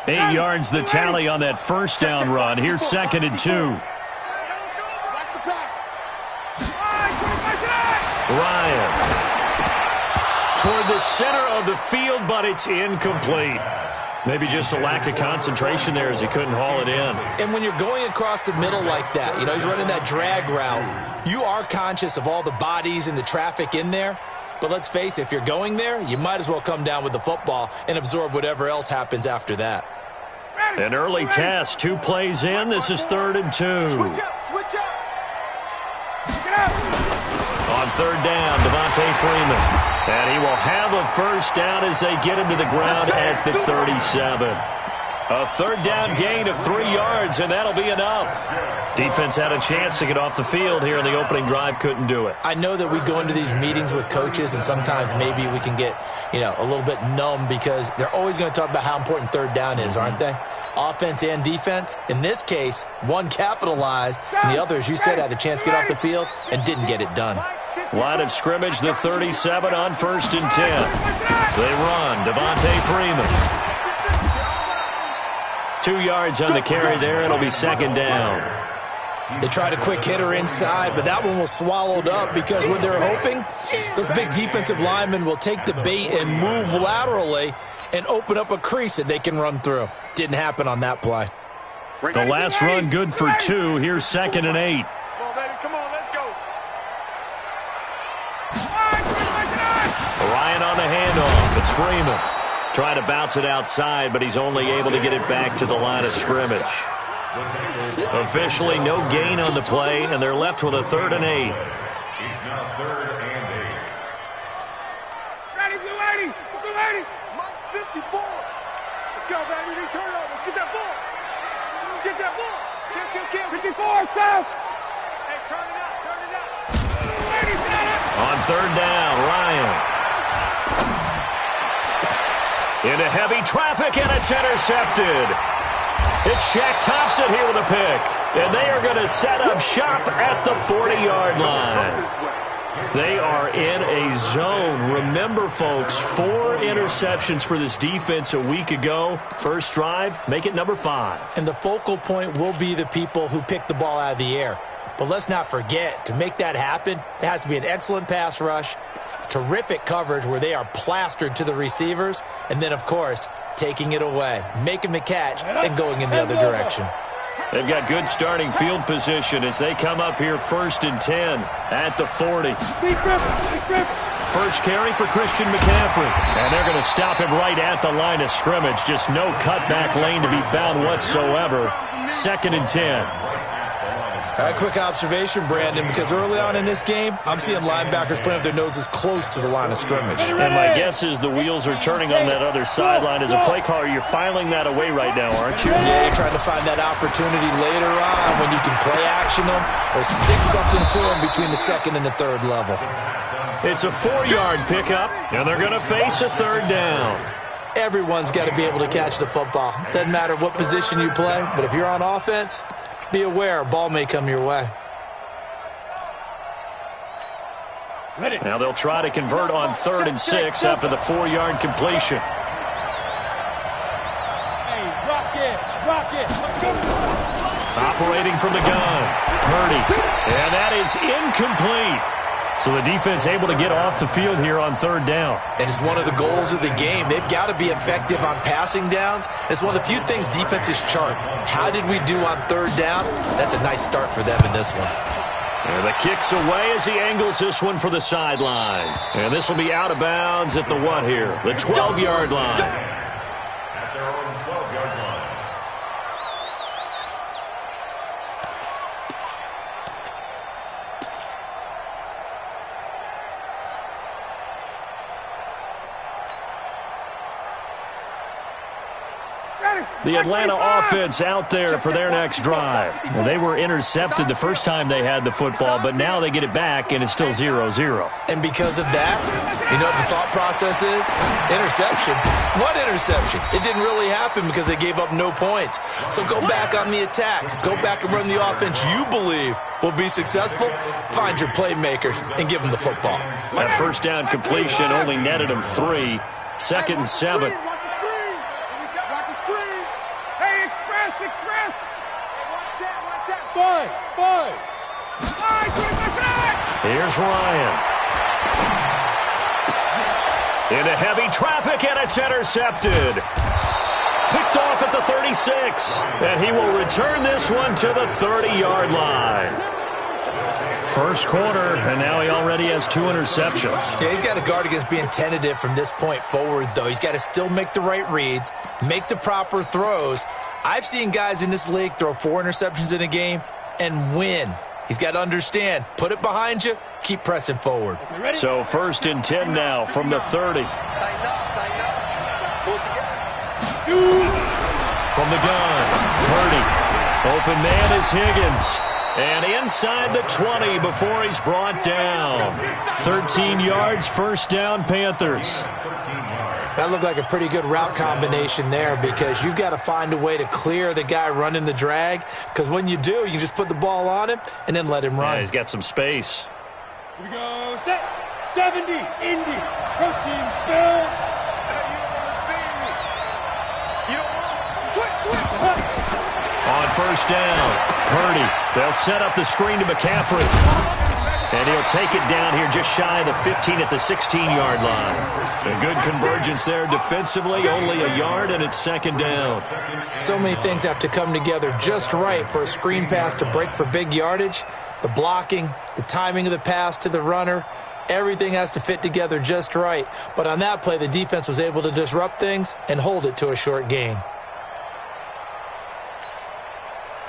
8 yards the tally on that first down run. Here's 2nd and 2. Ryan. Toward the center of the field, but it's incomplete. Maybe just a lack of concentration there as he couldn't haul it in. And when you're going across the middle like that, you know, he's running that drag route, you are conscious of all the bodies and the traffic in there. But let's face it, if you're going there, you might as well come down with the football and absorb whatever else happens after that. An early test, 2 plays in. This is 3rd and 2. Switch up. Get out. On 3rd down, Devontae Freeman. And he will have a first down as they get him to the ground at the 37. A 3rd down gain of 3 yards, and that'll be enough. Defense had a chance to get off the field here in the opening drive, couldn't do it. I know that we go into these meetings with coaches, and sometimes maybe we can get, you know, a little bit numb because they're always going to talk about how important 3rd down is, aren't they? Offense and defense. In this case, one capitalized, and the other, as you said, had a chance to get off the field and didn't get it done. Line of scrimmage, the 37 on 1st and 10. They run, Devontae Freeman. 2 yards on the carry there. It'll be 2nd down. They tried a quick hitter inside, but that one was swallowed up because what they're hoping, those big defensive linemen will take the bait and move laterally and open up a crease that they can run through. Didn't happen on that play. The last run good for 2. Here's 2nd and 8. Come on, let's go. Ryan on the handoff. It's Freeman. Trying to bounce it outside, but he's only able to get it back to the line of scrimmage. Officially no gain on the play, and they're left with a 3rd and 8. It's now 3rd and 8. Ready, blue 80. Blue 80. Mike 54. Let's go, baby. They turn over. Let's get that ball. Let's get that ball. Kill. 54, stop. Hey, turn it out. Blue 80's got it. On 3rd down, Ryan. Into heavy traffic, and it's intercepted. It's Shaq Thompson here with a pick. And they are going to set up shop at the 40-yard line. They are in a zone. Remember, folks, 4 interceptions for this defense a week ago. First drive, make it number 5. And the focal point will be the people who pick the ball out of the air. But let's not forget, to make that happen, there has to be an excellent pass rush, terrific coverage where they are plastered to the receivers, and then, of course, taking it away, making the catch, and going in the other direction. They've got good starting field position as they come up here 1st and 10 at the 40. First carry for Christian McCaffrey. And they're going to stop him right at the line of scrimmage. Just no cutback lane to be found whatsoever. 2nd and 10. A quick observation, Brandon, because early on in this game, I'm seeing linebackers playing with their noses close to the line of scrimmage. And my guess is the wheels are turning on that other sideline. As a play caller, you're filing that away right now, aren't you? Yeah, you're trying to find that opportunity later on when you can play action them or stick something to them between the 2nd and the 3rd level. It's a 4-yard pickup, and they're going to face a 3rd down. Everyone's got to be able to catch the football. Doesn't matter what position you play, but if you're on offense, be aware, a ball may come your way. Now they'll try to convert on 3rd and 6 after the 4-yard completion. Hey, rock it. Operating from the gun, Purdy. And that is incomplete. So the defense able to get off the field here on 3rd down. And it's one of the goals of the game. They've got to be effective on passing downs. It's one of the few things defenses chart. How did we do on 3rd down? That's a nice start for them in this one. And the kick's away as he angles this one for the sideline. And this will be out of bounds at the what here? The 12-yard line. At their own 12-yard line. The Atlanta offense out there for their next drive. Well, they were intercepted the first time they had the football, but now they get it back, and it's still 0-0. And because of that, you know what the thought process is? Interception. What interception? It didn't really happen because they gave up no points. So go back on the attack. Go back and run the offense you believe will be successful. Find your playmakers and give them the football. That first down completion only netted them 3. 2nd and 7. Five. Here's Ryan. Into heavy traffic, and it's intercepted. Picked off at the 36, and he will return this one to the 30-yard line. First quarter, and now he already has 2 interceptions. Yeah, he's got to guard against being tentative from this point forward, though. He's got to still make the right reads, make the proper throws. I've seen guys in this league throw 4 interceptions in a game and win. He's got to understand, put it behind you, keep pressing forward. So 1st and 10 now from the 30. From the gun, Purdy. Open man is Higgins. And inside the 20 before he's brought down. 13 yards, first down, Panthers. That looked like a pretty good route combination there because you've got to find a way to clear the guy running the drag, because when you do, you just put the ball on him and then let him run. Yeah, he's got some space. Here we go. Set. 70. Indy. Protein spill. On first down, Purdy. They'll set up the screen to McCaffrey. And he'll take it down here just shy of the 15 at the 16-yard line. A good convergence there defensively, only a yard, and it's 2nd down. So many things have to come together just right for a screen pass to break for big yardage. The blocking, the timing of the pass to the runner, everything has to fit together just right. But on that play, the defense was able to disrupt things and hold it to a short gain.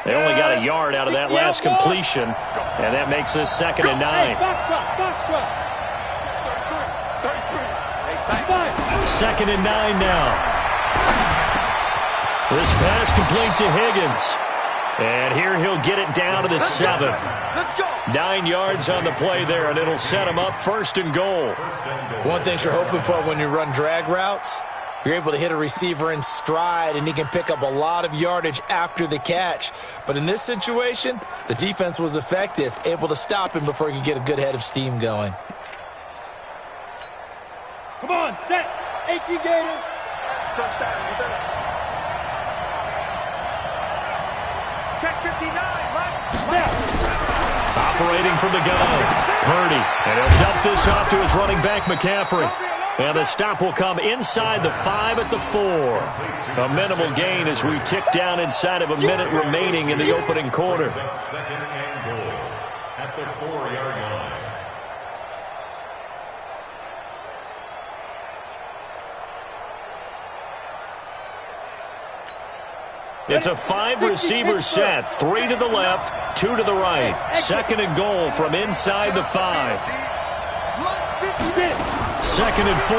They only got a yard out of that last completion, and that makes this 2nd and 9. Second and 9 now. This pass complete to Higgins. And here he'll get it down to the 7. 9 yards on the play there, and it'll set him up 1st and goal. One thing you're hoping for when you run drag routes, you're able to hit a receiver in stride, and he can pick up a lot of yardage after the catch. But in this situation, the defense was effective, able to stop him before he could get a good head of steam going. Come on, set. 18 Gators. Touchdown, defense. Check 59, right? Operating from the gun, Purdy. And he'll dump this off to his running back, McCaffrey. And the stop will come inside the 5 at the 4. A minimal gain as we tick down inside of a minute remaining in the opening quarter. 2nd and goal at the 4-yard line. It's a 5-receiver set. 3 to the left, 2 to the right. 2nd and goal from inside the 5. 2nd and 4.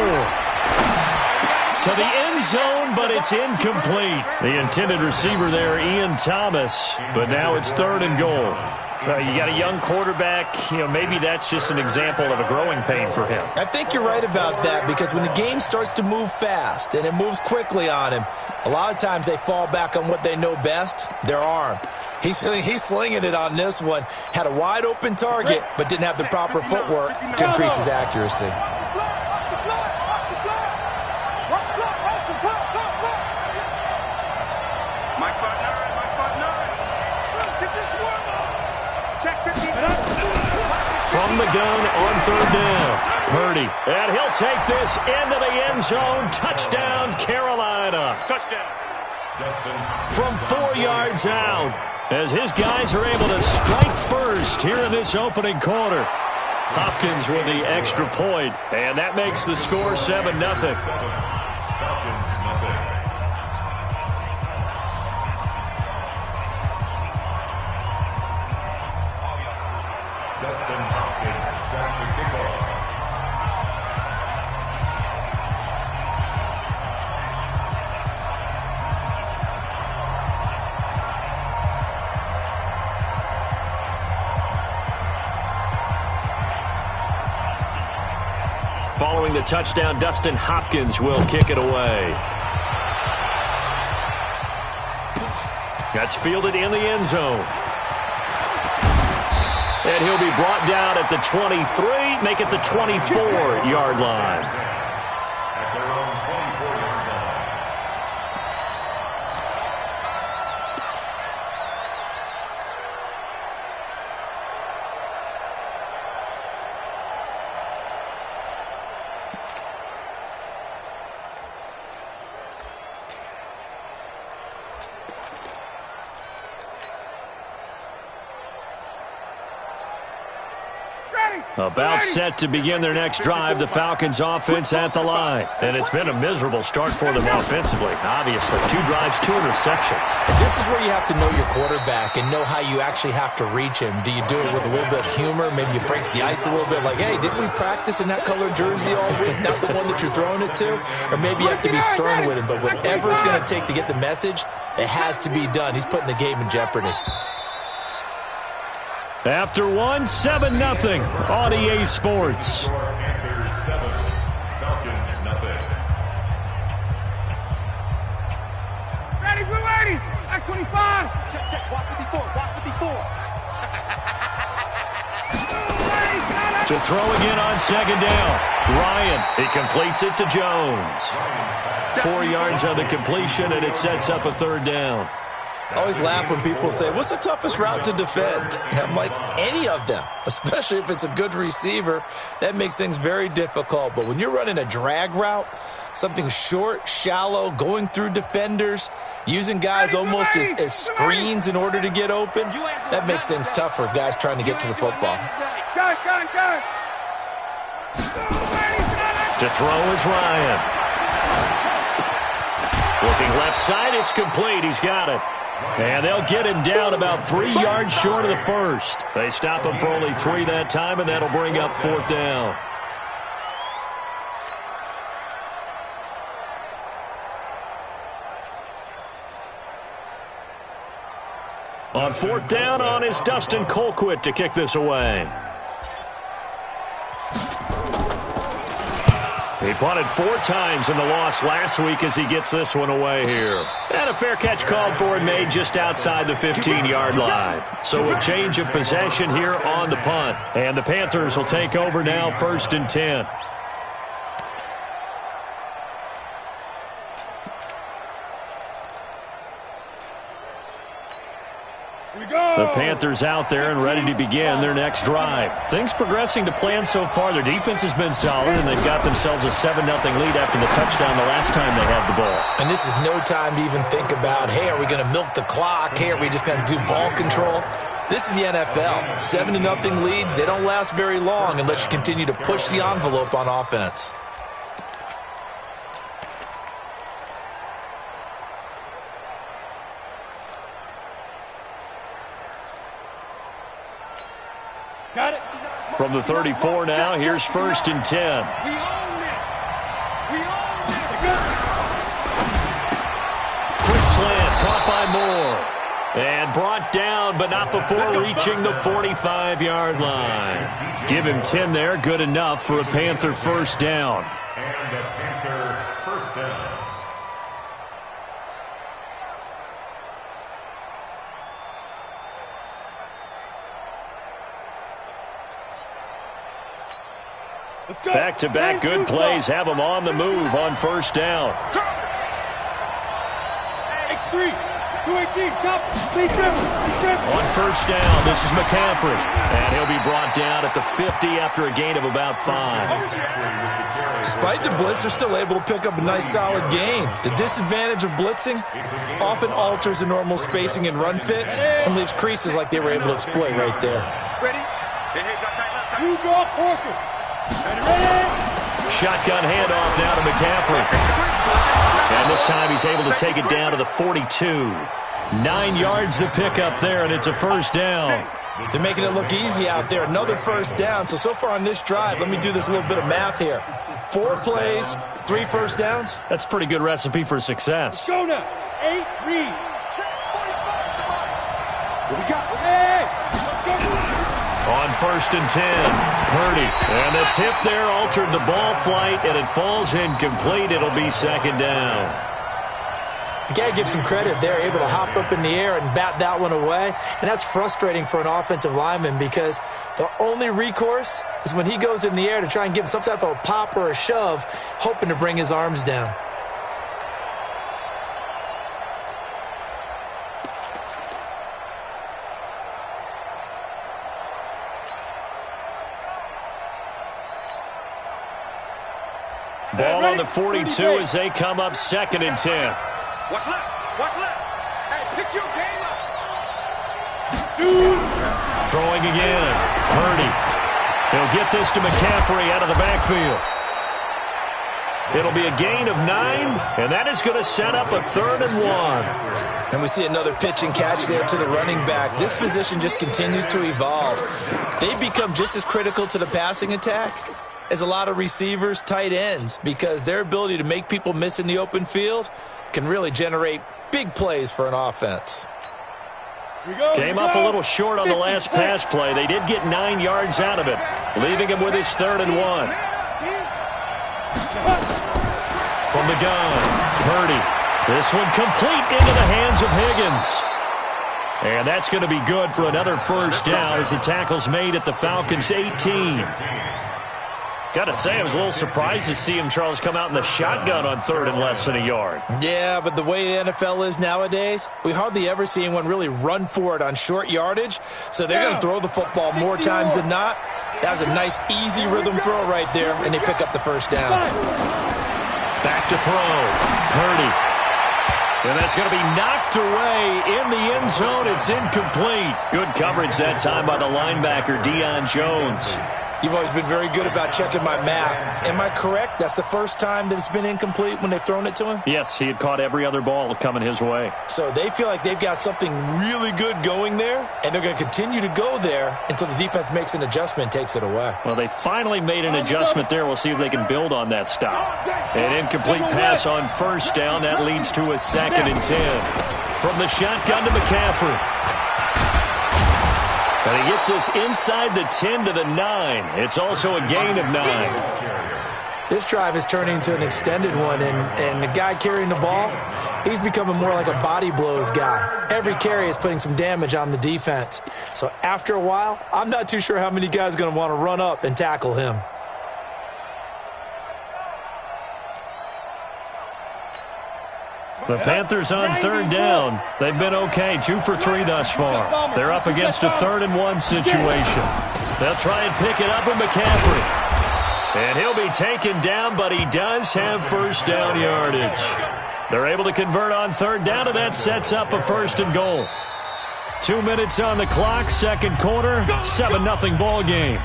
To the end zone, but it's incomplete. The intended receiver there, Ian Thomas. But now it's 3rd and goal. You got a young quarterback. Maybe that's just an example of a growing pain for him. I think you're right about that, because when the game starts to move fast and it moves quickly on him, a lot of times they fall back on what they know best, their arm. He's slinging it on this one. Had a wide open target, but didn't have the proper footwork to increase his accuracy. From the gun on 3rd down, Purdy. And he'll take this into the end zone. Touchdown, Carolina. Touchdown. From 4 yards out, as his guys are able to strike first here in this opening quarter. Hopkins with the extra point, and that makes the score 7-0. Following the touchdown, Dustin Hopkins will kick it away. That's fielded in the end zone. And he'll be brought down at the 23, make it the 24-yard line. At their own 24-yard line. About set to begin their next drive, the Falcons offense at the line. And it's been a miserable start for them offensively, obviously. 2 drives, 2 interceptions. This is where you have to know your quarterback and know how you actually have to reach him. Do you do it with a little bit of humor? Maybe you break the ice a little bit like, hey, didn't we practice in that color jersey all week? Not the one that you're throwing it to? Or maybe you have to be stern with him. But whatever it's going to take to get the message, it has to be done. He's putting the game in jeopardy. After 1, 7-0 on EA Sports. Panthers 7, Falcons nothing. Ready, blue 80. X25. Check. Watch 54. To throw again on 2nd down. Ryan, he completes it to Jones. 4 yards on the completion, and it sets up a 3rd down. I always laugh when people say, what's the toughest route to defend? And I'm like, any of them, especially if it's a good receiver. That makes things very difficult. But when you're running a drag route, something short, shallow, going through defenders, using guys almost as screens in order to get open, that makes things tough for guys trying to get to the football. Gun. To throw is Ryan. Looking left side, it's complete. He's got it. And they'll get him down about 3 yards short of the first. They stop him for only 3 that time, and that'll bring up 4th down. On 4th down, on is Dustin Colquitt to kick this away. He punted 4 times in the loss last week as he gets this one away here. And a fair catch called for and made just outside the 15-yard line. So a change of possession here on the punt. And the Panthers will take over now, 1st and 10. The Panthers out there and ready to begin their next drive. Things progressing to plan so far. Their defense has been solid, and they've got themselves a 7-0 lead after the touchdown the last time they had the ball. And this is no time to even think about, hey, are we going to milk the clock? Hey, are we just going to do ball control? This is the NFL. 7-0 leads, they don't last very long unless you continue to push the envelope on offense. Got it. From the 34 now, here's 1st and 10. We own it. Quick slant, caught by Moore. And brought down, but not before reaching the 45-yard line. Give him 10 there, good enough for a Panther 1st down. And a Panther 1st down. Back-to-back good plays have him on the move on 1st down. X3, 218, chop, On 1st down, this is McCaffrey. And he'll be brought down at the 50 after a gain of about 5. Despite the blitz, they're still able to pick up a nice solid gain. The disadvantage of blitzing often alters the normal spacing and run fits and leaves creases like they were able to exploit right there. Ready? You draw Corker. Shotgun handoff now to McCaffrey. And this time he's able to take it down to the 42. 9 yards to pick up there, and it's a 1st down. They're making it look easy out there. Another 1st down. So far on this drive, let me do this little bit of math here. 4 plays, 3 1st downs. That's a pretty good recipe for success. Go now. 8, read. What we got? Hey! On 1st and 10, Purdy. And the tip there altered the ball flight, and it falls incomplete. It'll be 2nd down. You got to give some credit. They're able to hop up in the air and bat that one away. And that's frustrating for an offensive lineman because the only recourse is when he goes in the air to try and give him some type of a pop or a shove, hoping to bring his arms down. Ball on the 42 as they come up 2nd and 10. What's left? Hey, pick your game up. Shoot. Throwing again. Purdy. He'll get this to McCaffrey out of the backfield. It'll be a gain of 9, and that is going to set up a 3rd and 1. And we see another pitch and catch there to the running back. This position just continues to evolve. They've become just as critical to the passing attack as a lot of receivers, tight ends, because their ability to make people miss in the open field can really generate big plays for an offense. Came up a little short on the last pass play. They did get 9 yards out of it, leaving him with his 3rd and 1. From the gun, Purdy. This one complete into the hands of Higgins. And that's going to be good for another first down as the tackle's made at the Falcons' 18. Got to say, I was a little surprised to see him, Charles, come out in the shotgun on 3rd and less than a yard. Yeah, but the way the NFL is nowadays, we hardly ever see anyone really run for it on short yardage. So they're going to throw the football more times than not. That was a nice, easy rhythm throw right there, and they pick up the first down. Back to throw. Purdy. And that's going to be knocked away in the end zone. It's incomplete. Good coverage that time by the linebacker, Deion Jones. You've always been very good about checking my math. Am I correct? That's the first time that it's been incomplete when they've thrown it to him? Yes, he had caught every other ball coming his way. So they feel like they've got something really good going there, and they're going to continue to go there until the defense makes an adjustment and takes it away. Well, they finally made an adjustment there. We'll see if they can build on that stop. An incomplete pass on first down. That leads to a 2nd and 10. From the shotgun to McCaffrey. And he gets this inside the 10 to the 9. It's also a gain of 9. This drive is turning into an extended one, and the guy carrying the ball, he's becoming more like a body blows guy. Every carry is putting some damage on the defense. So after a while, I'm not too sure how many guys are going to want to run up and tackle him. The Panthers on 3rd down. They've been okay, 2 for 3 thus far. They're up against a 3rd and 1 situation. They'll try and pick it up with McCaffrey. And he'll be taken down, but he does have first down yardage. They're able to convert on 3rd down, and that sets up a 1st and goal. 2 minutes on the clock, 2nd quarter, 7-0 ball game.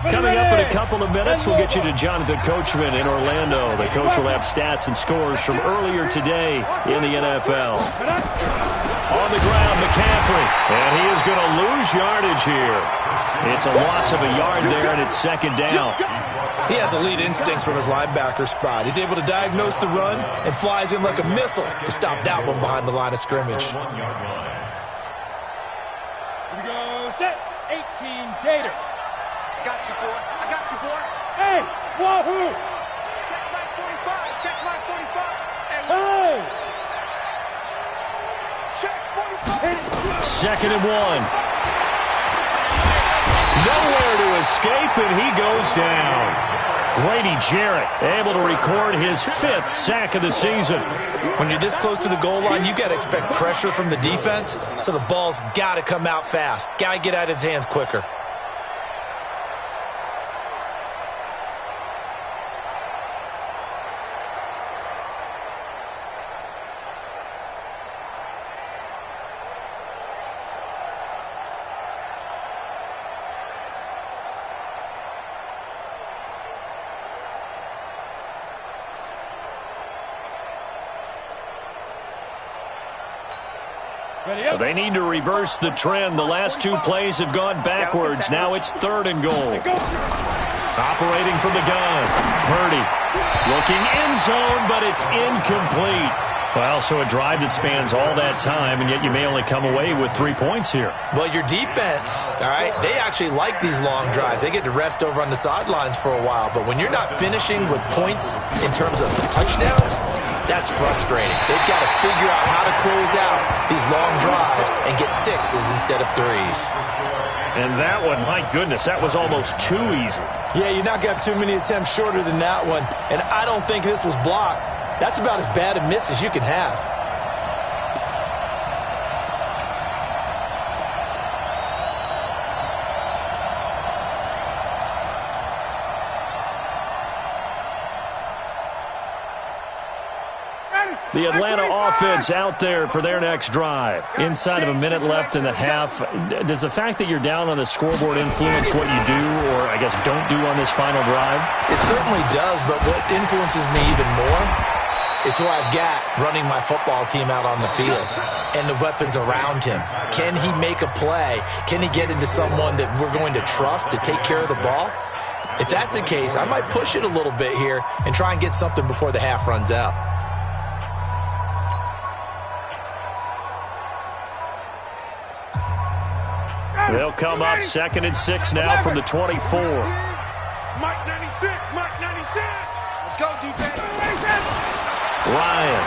Coming up in a couple of minutes, we'll get you to Jonathan Coachman in Orlando. The coach will have stats and scores from earlier today in the NFL. On the ground, McCaffrey. And he is going to lose yardage here. It's a loss of a yard there, and it's 2nd down. He has elite instincts from his linebacker spot. He's able to diagnose the run and flies in like a missile to stop that one behind the line of scrimmage. Here we go, set, 18, Gator. I got you, boy. I got you, boy. Hey, wahoo! Check my 45. Check my 45. Hey! Check 45. 2nd and 1. Nowhere to escape, and he goes down. Grady Jarrett able to record his 5th sack of the season. When you're this close to the goal line, you got to expect pressure from the defense, so the ball's got to come out fast. Got to get out of his hands quicker. They need to reverse the trend. The last 2 plays have gone backwards. Now it's 3rd and goal. Operating from the gun. Purdy looking end zone, but it's incomplete. Well, so a drive that spans all that time, and yet you may only come away with 3 points here. Well, your defense, all right, they actually like these long drives. They get to rest over on the sidelines for a while. But when you're not finishing with points in terms of touchdowns, that's frustrating. They've got to figure out how to close out these long drives and get 6s instead of 3s. And that one, my goodness, that was almost too easy. Yeah, you're not going to have too many attempts shorter than that one. And I don't think this was blocked. That's about as bad a miss as you can have. The Atlanta offense out there for their next drive. Inside of a minute left in the half, does the fact that you're down on the scoreboard influence what you do or, I guess, don't do on this final drive? It certainly does, but what influences me even more is who I've got running my football team out on the field and the weapons around him. Can he make a play? Can he get into someone that we're going to trust to take care of the ball? If that's the case, I might push it a little bit here and try and get something before the half runs out. They'll come up 2nd and 6 now from the 24. Mike 96, Mike 96. Let's go, defense. Ryan.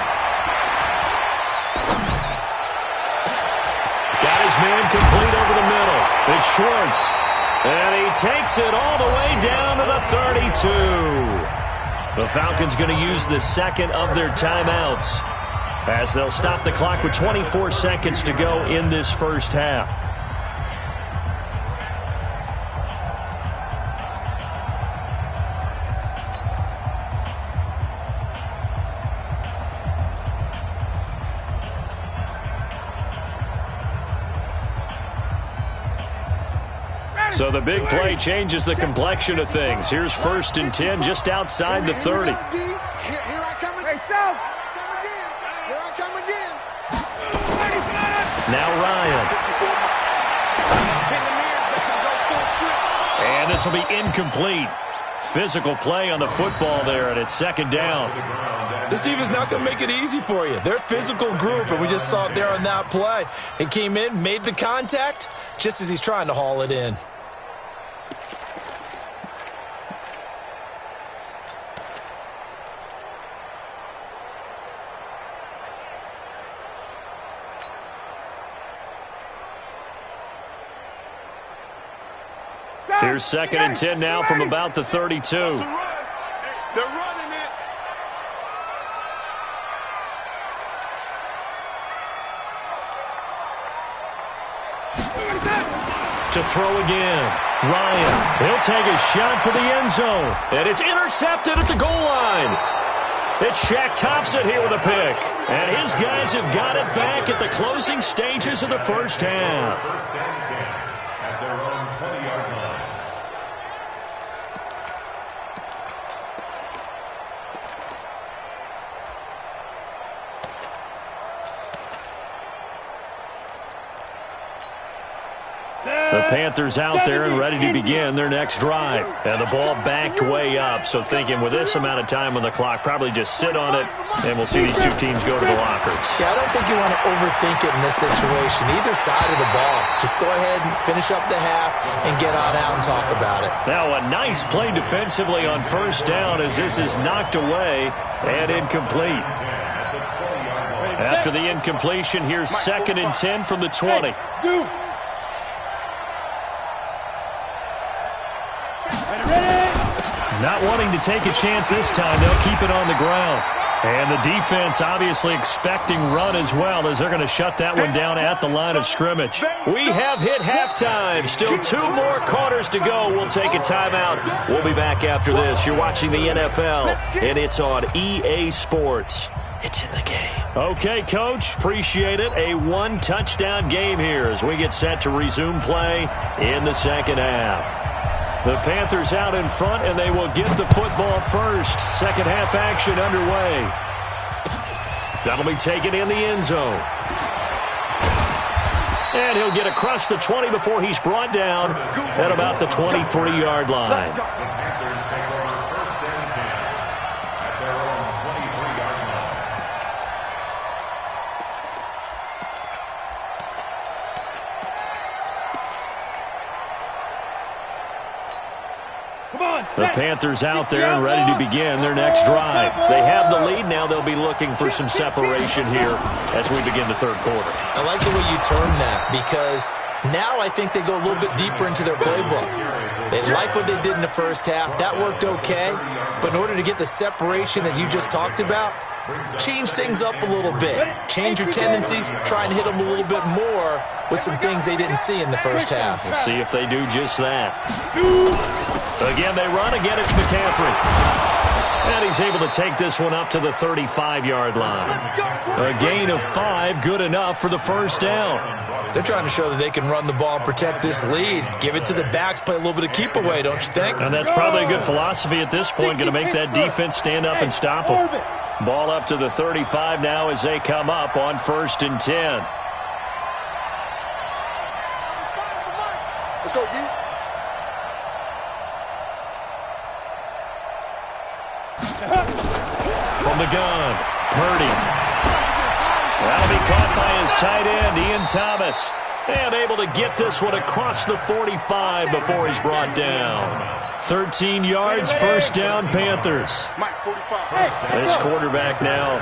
Got his man complete over the middle. It's Schwartz. And he takes it all the way down to the 32. The Falcons going to use the second of their timeouts as they'll stop the clock with 24 seconds to go in this first half. So the big play changes the complexion of things. Here's 1st and 10 just outside the 30. Here I come again. Hey, South. Here I come again. Now Ryan. And this will be incomplete. Physical play on the football there, and it's 2nd down. This defense not going to make it easy for you. They're a physical group, and we just saw it there on that play. He came in, made the contact, just as he's trying to haul it in. Here's 2nd and 10 now from about the 32. They're running it. To throw again. Ryan, he'll take a shot for the end zone. And it's intercepted at the goal line. It's Shaq Thompson here with a pick. And his guys have got it back at the closing stages of the first half. First and 10 at their own 20-yard line. The Panthers out there and ready to begin their next drive. And the ball backed way up, so thinking with this amount of time on the clock, probably just sit on it, and we'll see these two teams go to the lockers. Yeah, I don't think you want to overthink it in this situation. Either side of the ball. Just go ahead and finish up the half and get on out and talk about it. Now a nice play defensively on 1st down as this is knocked away and incomplete. After the incompletion, here's 2nd and 10 from the 20. Not wanting to take a chance this time, they'll keep it on the ground. And the defense obviously expecting run as well as they're going to shut that one down at the line of scrimmage. We have hit halftime. Still 2 more quarters to go. We'll take a timeout. We'll be back after this. You're watching the NFL, and it's on EA Sports. It's in the game. Okay, Coach. Appreciate it. A 1-touchdown game here as we get set to resume play in the second half. The Panthers out in front, and they will get the football first. Second half action underway. That'll be taken in the end zone. And he'll get across the 20 before he's brought down at about the 23-yard line. The Panthers out there and ready to begin their next drive. They have the lead. Now they'll be looking for some separation here as we begin the third quarter. I like the way you term that because now I think they go a little bit deeper into their playbook. They like what they did in the first half. That worked okay. But in order to get the separation that you just talked about, change things up a little bit. Change your tendencies. Try and hit them a little bit more with some things they didn't see in the first half. We'll see if they do just that. Again, they run. Again, it's McCaffrey. And he's able to take this one up to the 35-yard line. A gain of 5, good enough for the first down. They're trying to show that they can run the ball and protect this lead. Give it to the backs, play a little bit of keep away, don't you think? And that's probably a good philosophy at this point, going to make that defense stand up and stop them. Ball up to the 35 now as they come up on 1st and 10. Let's go, D. From the gun, Purdy. That'll be caught by his tight end, Ian Thomas. And able to get this one across the 45 before he's brought down. 13 yards, first down, Panthers. This quarterback now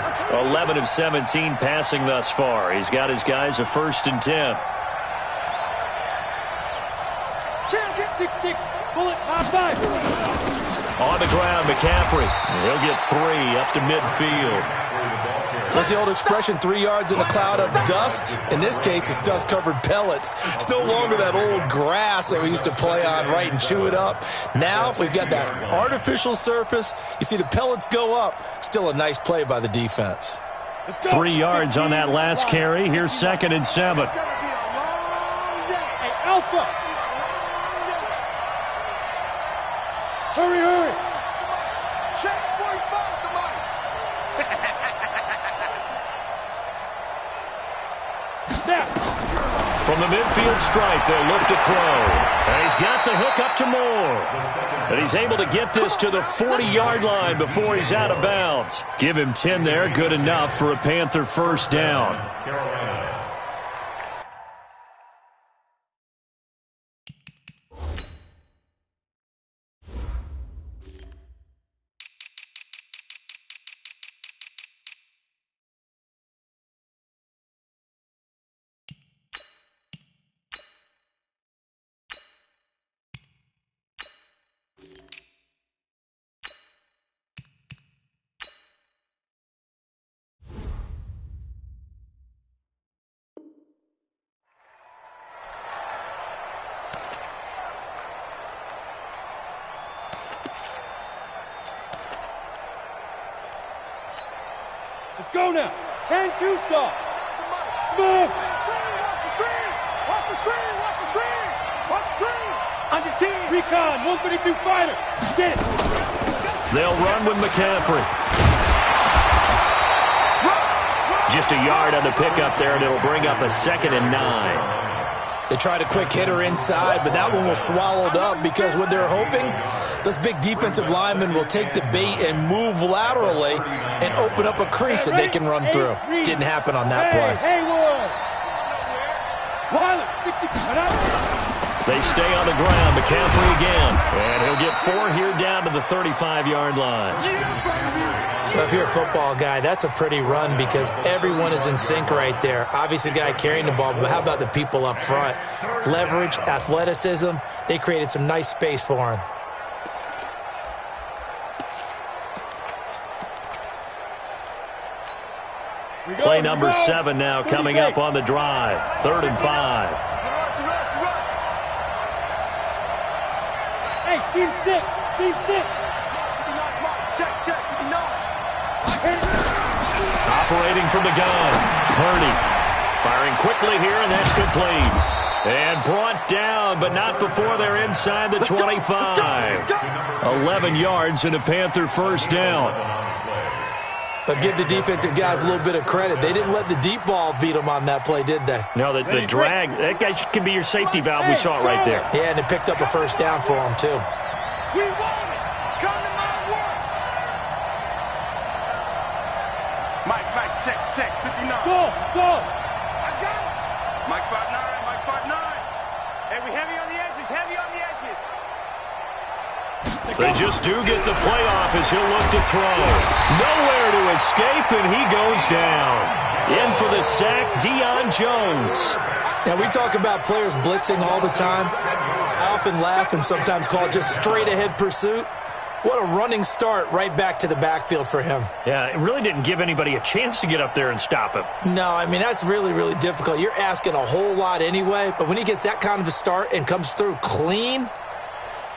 11 of 17 passing thus far. He's got his guys a 1st and 10. 6-6, bullet, high 5. On the ground, McCaffrey. He'll get 3 up to midfield. That's the old expression, 3 yards in a cloud of dust. In this case, it's dust-covered pellets. It's no longer that old grass that we used to play on, right, and chew it up. Now we've got that artificial surface. You see the pellets go up. Still a nice play by the defense. 3 yards on that last carry. Here's 2nd and 7. Hey, Alpha. Hurry, hurry. Check 45, come on. From the midfield stripe, they'll look to throw. And he's got the hook up to Moore. And he's able to get this to the 40-yard line before he's out of bounds. Give him 10 there, good enough for a Panther first down. Let's go now. 10-2 soft. Smooth. Watch the screen. Watch the screen. Watch the screen. Watch the screen. Under team. Recon. 132 fighter. Get it. They'll run with McCaffrey. Just a yard on the pickup there, and it'll bring up a 2nd and 9. They tried a quick hitter inside, but that one was swallowed up because what they're hoping, those big defensive linemen will take the bait and move laterally and open up a crease that they can run through. Didn't happen on that play. They stay on the ground. McCaffrey again. And he'll get 4 here down to the 35-yard line. Well, if you're a football guy, that's a pretty run because everyone is in sync right there. Obviously, the guy carrying the ball, but how about the people up front? Leverage, athleticism, they created some nice space for him. Play number 7 now coming up on the drive. 3rd and 5. Hey, team 6. Team 6. Check. Operating from the gun. Purdy firing quickly here, and that's complete. And brought down, but not before they're inside the 25. 11 yards and a Panther first down. But give the defensive guys a little bit of credit. They didn't let the deep ball beat them on that play, did they? No, the drag, that guy can be your safety valve. We saw it right there. Yeah, and they picked up a first down for them, too. We want it. Come to my work. Mike, check. 59. Go. I got it. Mike spot 9. Hey, we heavy on the edges. They just do get the playoff as he'll look to throw. Nowhere to escape, and he goes down. In for the sack, Deion Jones. Now, we talk about players blitzing all the time. I often laugh and sometimes call it just straight-ahead pursuit. What a running start right back to the backfield for him. Yeah, it really didn't give anybody a chance to get up there and stop him. No, I mean, that's really, really difficult. You're asking a whole lot anyway, but when he gets that kind of a start and comes through clean,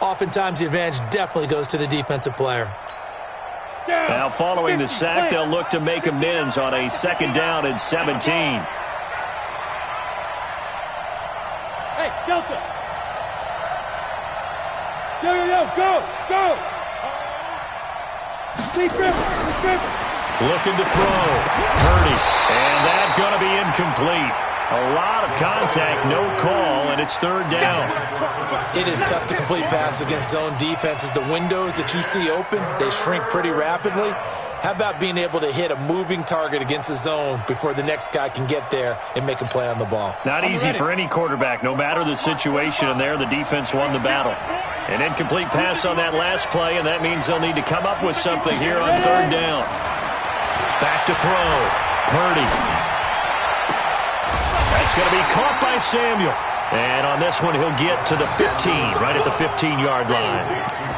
oftentimes the advantage definitely goes to the defensive player. Now following the sack, they'll look to make amends on a 2nd down and 17. Hey, Delta. Go. Looking to throw. Purdy. And that's going to be incomplete. A lot of contact, no call, and it's 3rd down. It is tough to complete passes against zone defenses. The windows that you see open, they shrink pretty rapidly. How about being able to hit a moving target against a zone before the next guy can get there and make a play on the ball? Not easy for any quarterback, no matter the situation, and there the defense won the battle. An incomplete pass on that last play, and that means they'll need to come up with something here on 3rd down. Back to throw. Purdy. That's going to be caught by Samuel. And on this one, he'll get to the 15, right at the 15-yard line.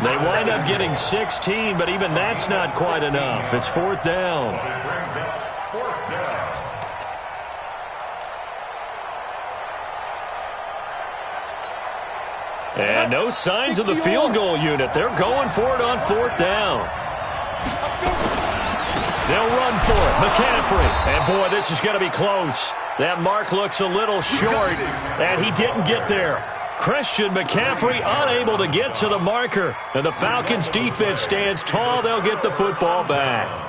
They wind up getting 16, but even that's not quite enough. It's 4th down. And no signs of the field goal unit. They're going for it on 4th down. They'll run for it. McCaffrey. And, boy, this is going to be close. That mark looks a little short, and he didn't get there. Christian McCaffrey unable to get to the marker. And the Falcons' defense stands tall. They'll get the football back.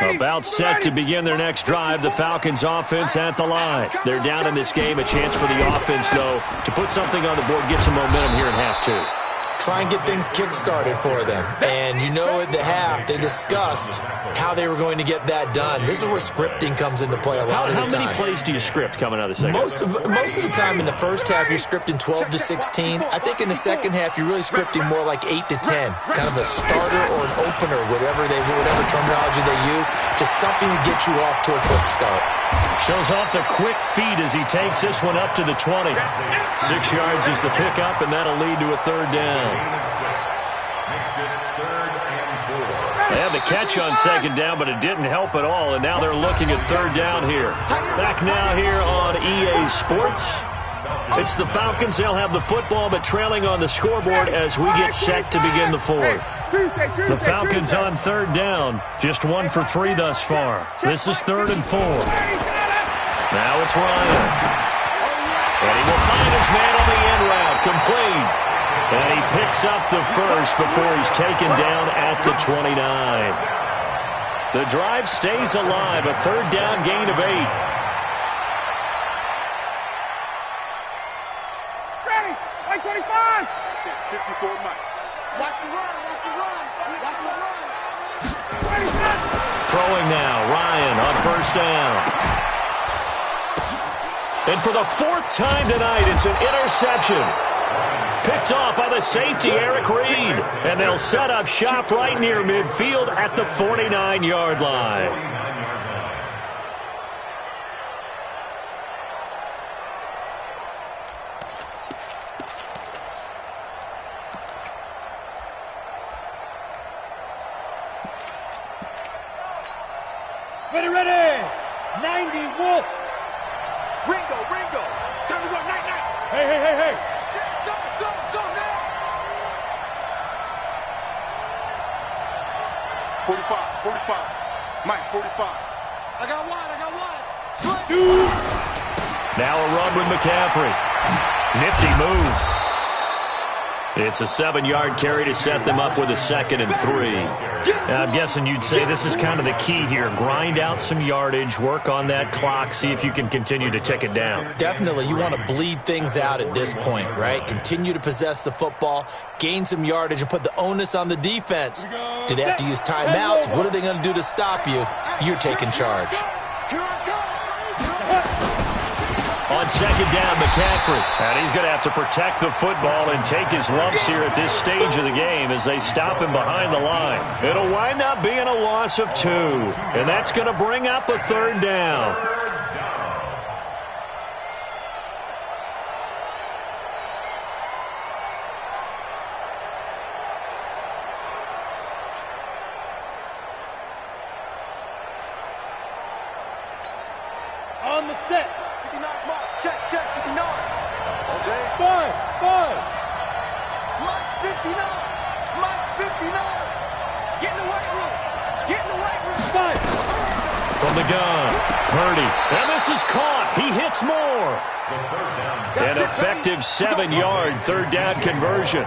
About set to begin their next drive, the Falcons offense at the line. They're down in this game. A chance for the offense, though, to put something on the board, get some momentum here in half 2. Try and get things kick-started for them. And you know at the half, they discussed how they were going to get that done. This is where scripting comes into play a lot of the time. How many plays do you script coming out of the second? Most of the time in the first half, you're scripting 12 to 16. I think in the second half, you're really scripting more like 8 to 10. Kind of a starter or an opener, whatever terminology they use. Just something to get you off to a quick start. Shows off the quick feet as he takes this one up to the 20. 6 yards is the pickup, and that'll lead to a 3rd down. They had the catch on 2nd down, but it didn't help at all, and now they're looking at 3rd down here. Back now here on EA Sports. It's the Falcons. They'll have the football, but trailing on the scoreboard as we get set to begin the 4th. The Falcons on 3rd down, just 1 for 3 thus far. This is 3rd and 4. Now it's Ryan. And he will find his man on the end route, complete. And he picks up the first before he's taken down at the 29. The drive stays alive, a 3rd down gain of 8. Ready, 25. 54, Mike. Watch the run. Throwing now, Ryan on 1st down. And for the 4th time tonight, it's an interception. Picked off by the safety, Eric Reed. And they'll set up shop right near midfield at the 49-yard line. Ready. 90, Wolf. Ringo. Time to go, night. Hey. Go now. 45. Mike, 45. I got one. Shoot. Now a run with McCaffrey. Nifty move. It's a 7-yard carry to set them up with a 2nd and 3. I'm guessing you'd say this is kind of the key here. Grind out some yardage, work on that clock, see if you can continue to tick it down. Definitely. You want to bleed things out at this point, right? Continue to possess the football, gain some yardage, and put the onus on the defense. Do they have to use timeouts? What are they going to do to stop you? You're taking charge. On 2nd down, McCaffrey. And he's going to have to protect the football and take his lumps here at this stage of the game as they stop him behind the line. It'll wind up being a loss of 2. And that's going to bring up a 3rd down. On the set. 59, check, 59. Five. Mike's 59. Mike's 59. Get in the weight room. Get in the weight room. Five. From the gun, Purdy. And this is caught. He hits more. An effective 7-yard third down conversion.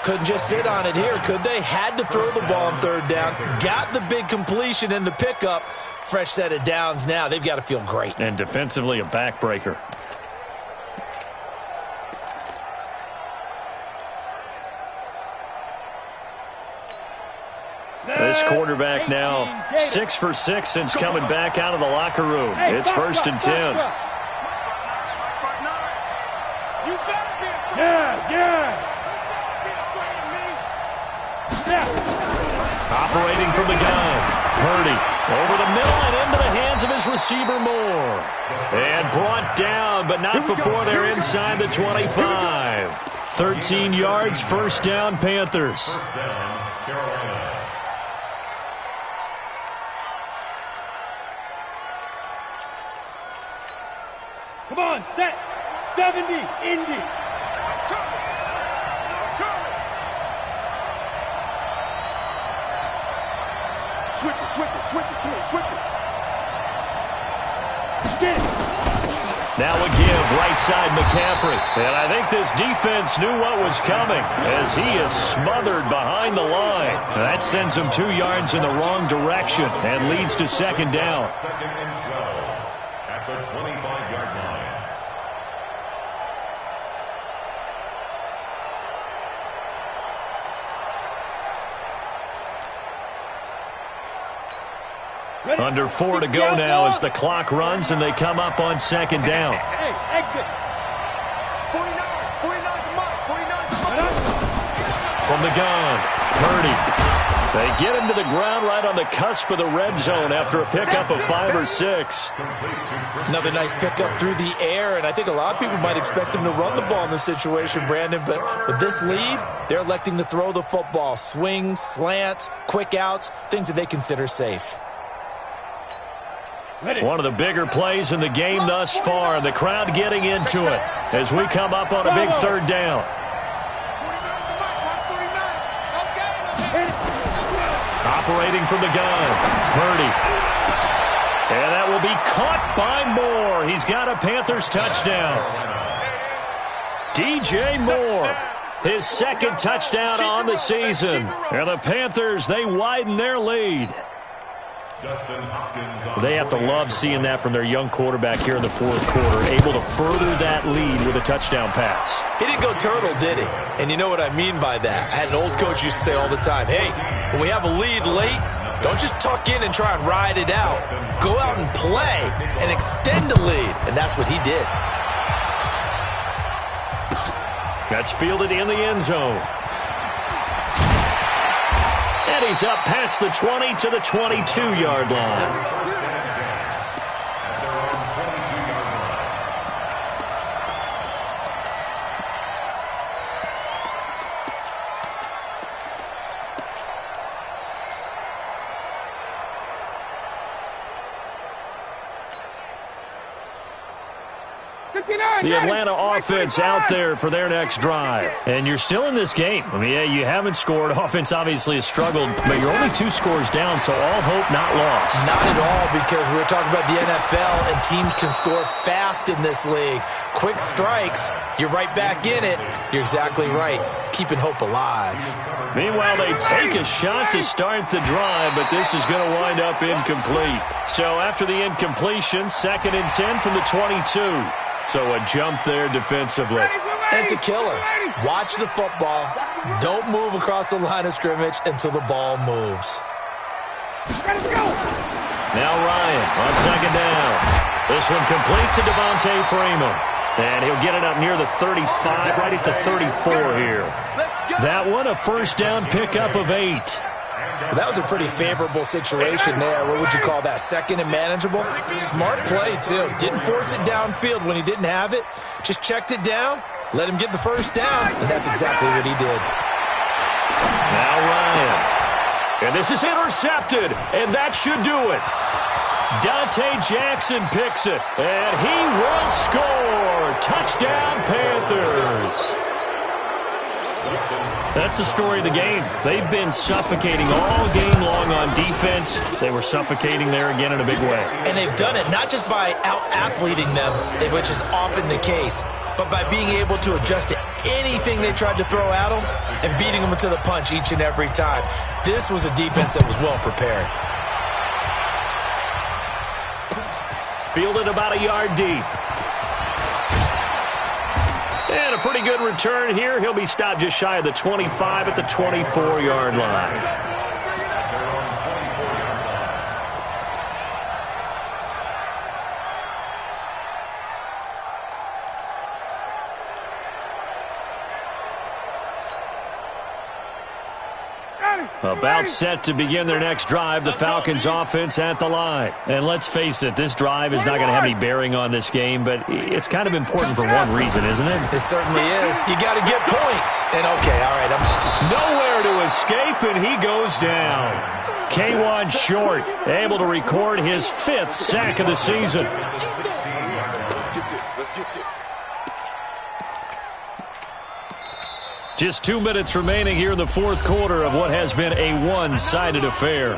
Couldn't just sit on it here, could they? Had to throw the ball on third down. Got the big completion in the pickup. Fresh set of downs now. They've got to feel great. And defensively, a backbreaker. This quarterback now 6 for 6 since coming back out of the locker room. It's 1st and 10. Operating from the gun, Purdy over the middle and into the hands of his receiver Moore. And brought down, but not before they're inside the 25. 13 yards, 1st down, Panthers. First down, Carolina. Come on, set. 70, Indy. Switch it. Come on, switch it. Get it. Now a give, right side McCaffrey. And I think this defense knew what was coming as he is smothered behind the line. That sends him 2 yards in the wrong direction and leads to 2nd down. 2nd and 12 at the 25-yard line. Under 4 to go now as the clock runs and they come up on 2nd down. Hey, exit. 49 From the gun, Purdy. They get him to the ground right on the cusp of the red zone after a pickup of 5 or 6. Another nice pickup through the air, and I think a lot of people might expect him to run the ball in this situation, Brandon, but with this lead, they're electing to throw the football. Swings, slants, quick outs, things that they consider safe. One of the bigger plays in the game thus far, and the crowd getting into it as we come up on a big 3rd down. Operating from the gun, Purdy. And that will be caught by Moore. He's got a Panthers touchdown. DJ Moore, his 2nd touchdown on the season. And the Panthers, they widen their lead. They have to love seeing that from their young quarterback here in the 4th quarter, able to further that lead with a touchdown pass. He didn't go turtle, did he? And you know what I mean by that. I had an old coach used to say all the time, hey, when we have a lead late, don't just tuck in and try and ride it out. Go out and play and extend the lead. And that's what he did. That's fielded in the end zone. And he's up past the 20 to the 22-yard line. The Atlanta offense out there for their next drive. And you're still in this game. I mean, yeah, you haven't scored. Offense obviously has struggled, but you're only 2 scores down, so all hope not lost. Not at all, because we're talking about the NFL, and teams can score fast in this league. Quick strikes, you're right back in it. You're exactly right. Keeping hope alive. Meanwhile, they take a shot to start the drive, but this is going to wind up incomplete. So after the incompletion, 2nd and 10 from the 22. So a jump there defensively. It's a killer. Watch the football. Don't move across the line of scrimmage until the ball moves. Now Ryan on 2nd down. This one complete to Devontae Freeman. And he'll get it up near the 35, right at the 34 here. That one, a 1st down pickup of 8. Well, that was a pretty favorable situation there. What would you call that? 2nd and manageable? Smart play, too. Didn't force it downfield when he didn't have it. Just checked it down, let him get the 1st down, and that's exactly what he did. Now Ryan. And this is intercepted, and that should do it. Dante Jackson picks it, and he will score. Touchdown, Panthers. That's the story of the game. They've been suffocating all game long on defense. They were suffocating there again in a big way. And they've done it not just by out-athleting them, which is often the case, but by being able to adjust to anything they tried to throw at them and beating them to the punch each and every time. This was a defense that was well prepared. Fielded about a yard deep. And a pretty good return here. He'll be stopped just shy of the 25 at the 24-yard line. About set to begin their next drive, the Falcons offense at the line. And let's face it, this drive is not going to have any bearing on this game, but it's kind of important for one reason, isn't it? It certainly is. You got to get points. And okay, all right. Nowhere to escape, and he goes down. K1 Short, able to record his 5th sack of the season. Just 2 minutes remaining here in the fourth quarter of what has been a one-sided affair.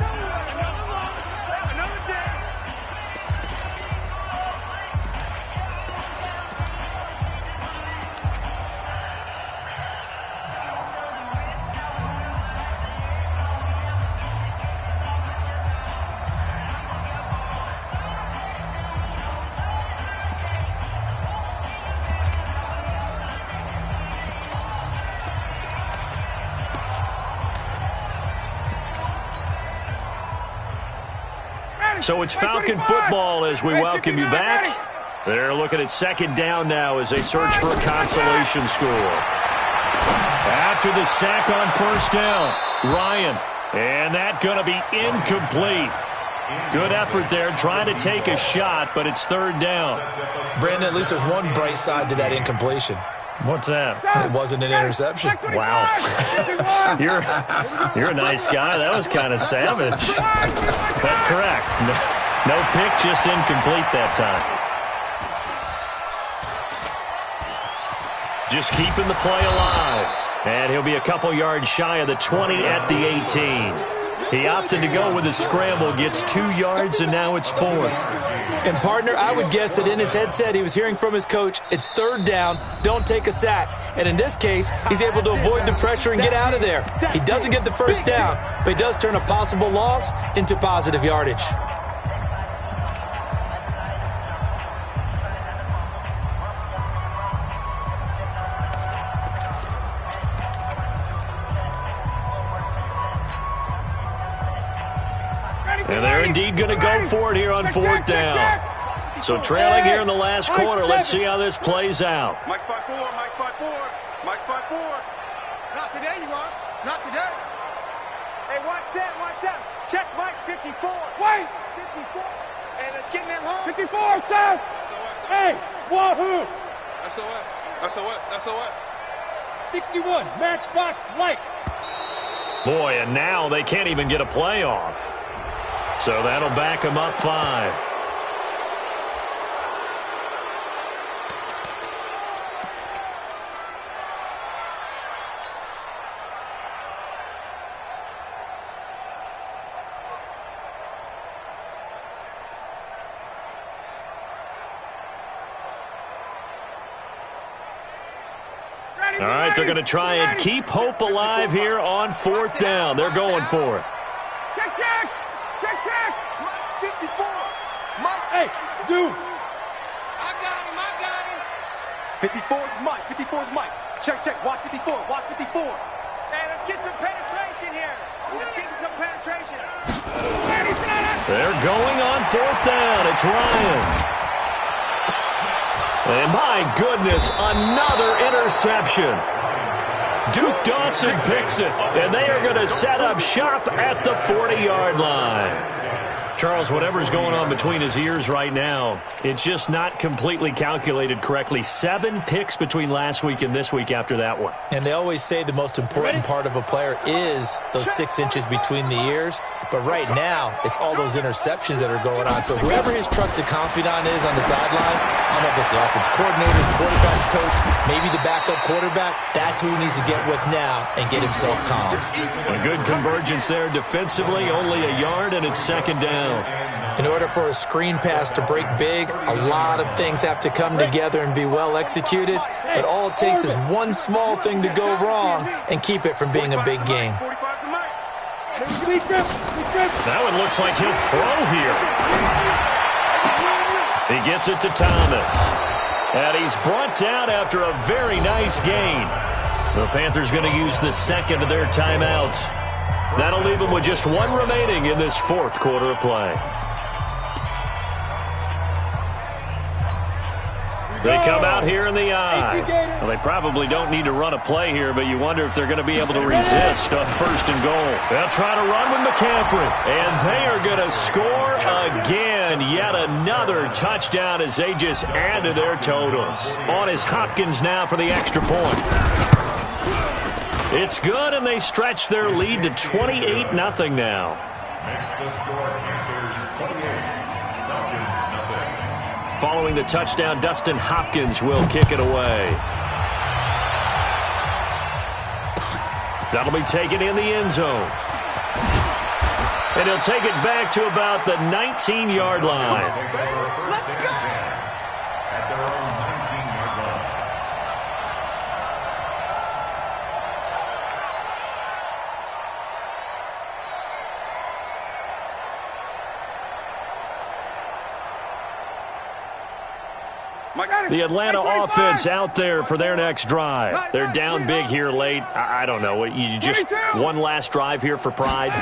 So it's Falcon football as we welcome you back. They're looking at second down now as they search for a consolation score. After the sack on first down, Ryan. And that's going to be incomplete. Good effort there trying to take a shot, but it's third down. Brandon, at least there's one bright side to that incompletion. What's that? It wasn't an interception. Wow. You're a nice guy. That was kind of savage. But correct. No pick, just incomplete that time. Just keeping the play alive. And he'll be a couple yards shy of the 20 at the 18. He opted to go with a scramble, gets 2 yards, and now it's 4th. And, partner, I would guess that in his headset he was hearing from his coach, it's third down, don't take a sack. And in this case, he's able to avoid the pressure and get out of there. He doesn't get the first down, but he does turn a possible loss into positive yardage. And they're indeed going to go for it here on fourth down. So trailing here in the last quarter. Let's see how this plays out. Mike 5-4, Mike 5-4, Mike 5-4. Not today, you are. Not today. Hey, watch that. Check Mike 54. Wait. 54. Hey, let's get in that home. 54, stop. Hey, wahoo. SOS. 61, matchbox lights. Boy, and now they can't even get a playoff. So that'll back him up 5. All right, they're going to try and keep hope alive here on fourth down. They're going for it. Check. 54. Mike. Hey, zoom. I got him. 54's Mike. 54's Mike. Check. Watch 54. Hey, let's get some penetration here. They're going on fourth down. It's Ryan. And my goodness, another interception. Duke Dawson picks it, and they are going to set up shop at the 40-yard line. Charles, whatever's going on between his ears right now, it's just not completely calculated correctly. 7 picks between last week and this week after that one. And they always say the most important part of a player is those 6 inches between the ears. But right now, it's all those interceptions that are going on. So whoever his trusted confidant is on the sidelines, I don't know if it's the offensive coordinator, the quarterback's coach, maybe the backup quarterback, that's who he needs to get with now and get himself calm. A good convergence there defensively, only a yard, and it's second down. In order for a screen pass to break big, a lot of things have to come together and be well executed. But all it takes is one small thing to go wrong and keep it from being a big game. That one looks like he'll throw here. He gets it to Thomas. And he's brought down after a very nice gain. The Panthers going to use the second of their timeouts. That'll leave them with just 1 remaining in this 4th quarter of play. They come out here in the eye. Well, they probably don't need to run a play here, but you wonder if they're going to be able to resist on 1st and goal. They'll try to run with McCaffrey, and they are going to score again. Yet another touchdown as they just add to their totals. On is Hopkins now for the extra point. It's good, and they stretch their lead to 28-0 now. Following the touchdown, Dustin Hopkins will kick it away. That'll be taken in the end zone. And he'll take it back to about the 19-yard line. Let's go! At their own 19-yard line. The Atlanta offense out there for their next drive. They're down big here late. I don't know. You just one last drive here for pride?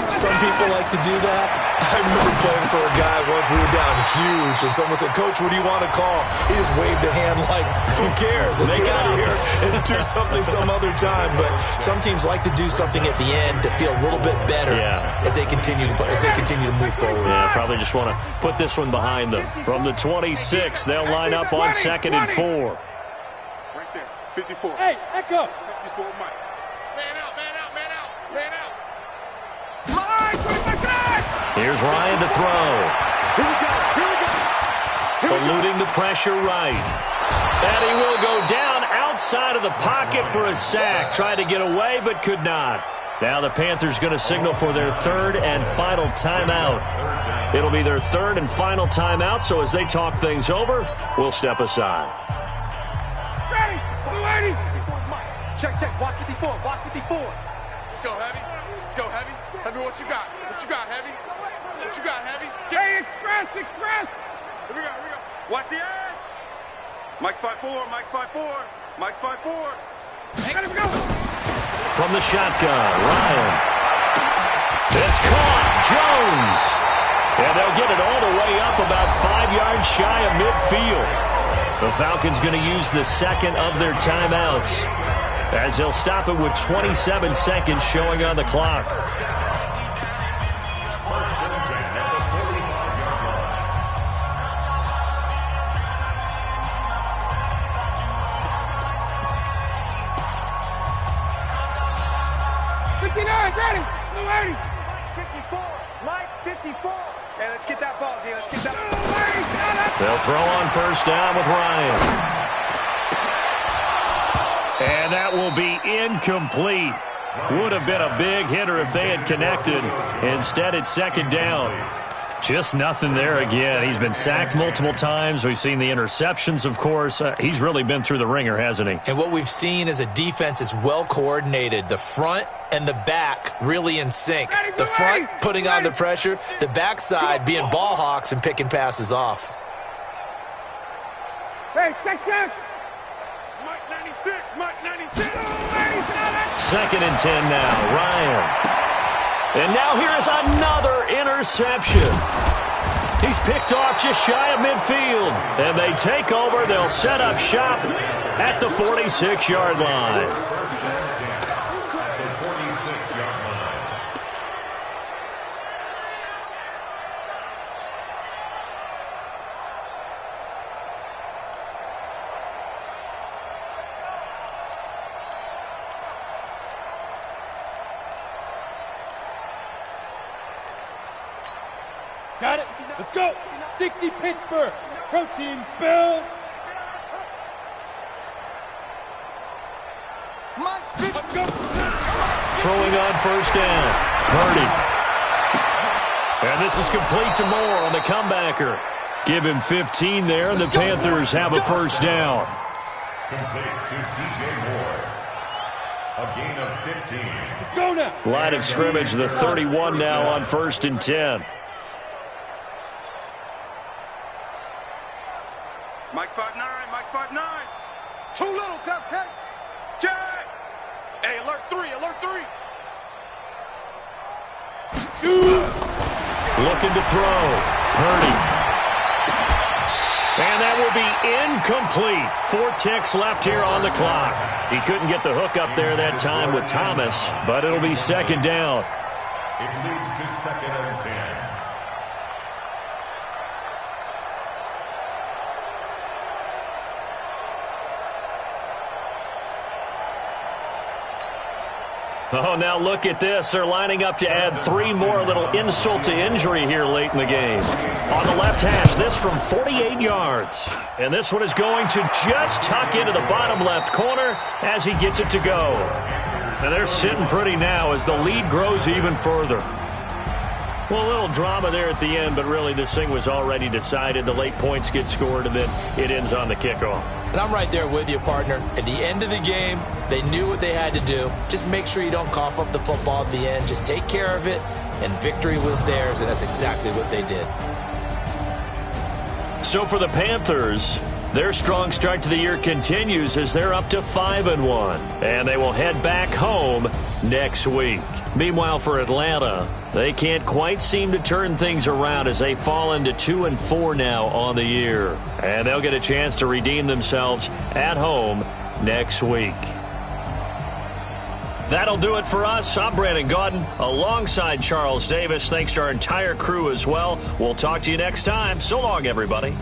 Some people like to do that. I remember playing for a guy once. We were down huge, and someone said, "Coach, what do you want to call?" He just waved a hand like, who cares? Let's get out of here and do something some other time. But some teams like to do something at the end to feel a little bit better as they continue to move forward. Yeah, probably just want to put this one behind them. From the 26, they'll line up on 2nd and 4. Right there, 54. Hey, echo. 54, Mike. Man out, man out, man out, man out. Here's Ryan to throw. Here we go. Eluding the pressure right. And he will go down outside of the pocket for a sack. Tried to get away, but could not. Now the Panthers going to signal for their 3rd and final timeout. It'll be their 3rd and final timeout, so as they talk things over, we'll step aside. Ready, ready. Check, check. Watch 54, watch 54. Let's go, Heavy. Let's go, Heavy. Heavy, what you got? What you got, Heavy? What you got, Heavy? Hey, express, express. Here we go, here we go. Watch the edge. Mike's 5'4", Mike's 5'4", Mike's 5'4". Let him go. From the shotgun, Ryan. It's caught. Jones. And they'll get it all the way up about 5 yards shy of midfield. The Falcons going to use the second of their timeouts as they'll stop it with 27 seconds showing on the clock. Ready, 280. 54, Mike, 54. Hey, let's get that ball, D. Let's get that ball. They'll throw on 1st down with Ryan. And that will be incomplete. Would have been a big hitter if they had connected. Instead, it's 2nd down. Just nothing there again. He's been sacked multiple times. We've seen the interceptions, of course. He's really been through the ringer, hasn't he? And what we've seen is a defense that's well coordinated. The front and the back really in sync. The front putting on the pressure, the backside being ball hawks and picking passes off. Hey, check, check. Mike 96, Mike 96. 2nd and 10 now. Ryan. And now here is another interception. He's picked off just shy of midfield. And they take over. They'll set up shop at the 46-yard line. Got it? Let's go. 60 Pittsburgh. Protein spill. Throwing on first down. Purdy. And this is complete to Moore on the comebacker. Give him 15 there, and the Panthers have a first down. Complete to DJ Moore. A gain of 15. Let's go now. Line of scrimmage, the 31 now on 1st and 10. Mike 5'9", Mike 5'9". Too little, Cupcake. Jack. Hey, alert 3, alert 3. Shoot. Looking to throw. Purdy. And that will be incomplete. 4 ticks left here on the clock. He couldn't get the hook up there that time with Thomas, but it'll be second down. It leads to 2nd and 10. Oh, now look at this. They're lining up to add 3 more, little insult to injury here late in the game. On the left hash, this from 48 yards. And this one is going to just tuck into the bottom left corner as he gets it to go. And they're sitting pretty now as the lead grows even further. Well, a little drama there at the end, but really this thing was already decided. The late points get scored, and then it ends on the kickoff. And I'm right there with you, partner. At the end of the game, they knew what they had to do. Just make sure you don't cough up the football at the end. Just take care of it, and victory was theirs, and that's exactly what they did. So for the Panthers, their strong start to the year continues as they're up to 5-1, and they will head back home next week. Meanwhile, for Atlanta, they can't quite seem to turn things around as they fall into 2-4 now on the year. And they'll get a chance to redeem themselves at home next week. That'll do it for us. I'm Brandon Gaudin alongside Charles Davis. Thanks to our entire crew as well. We'll talk to you next time. So long, everybody.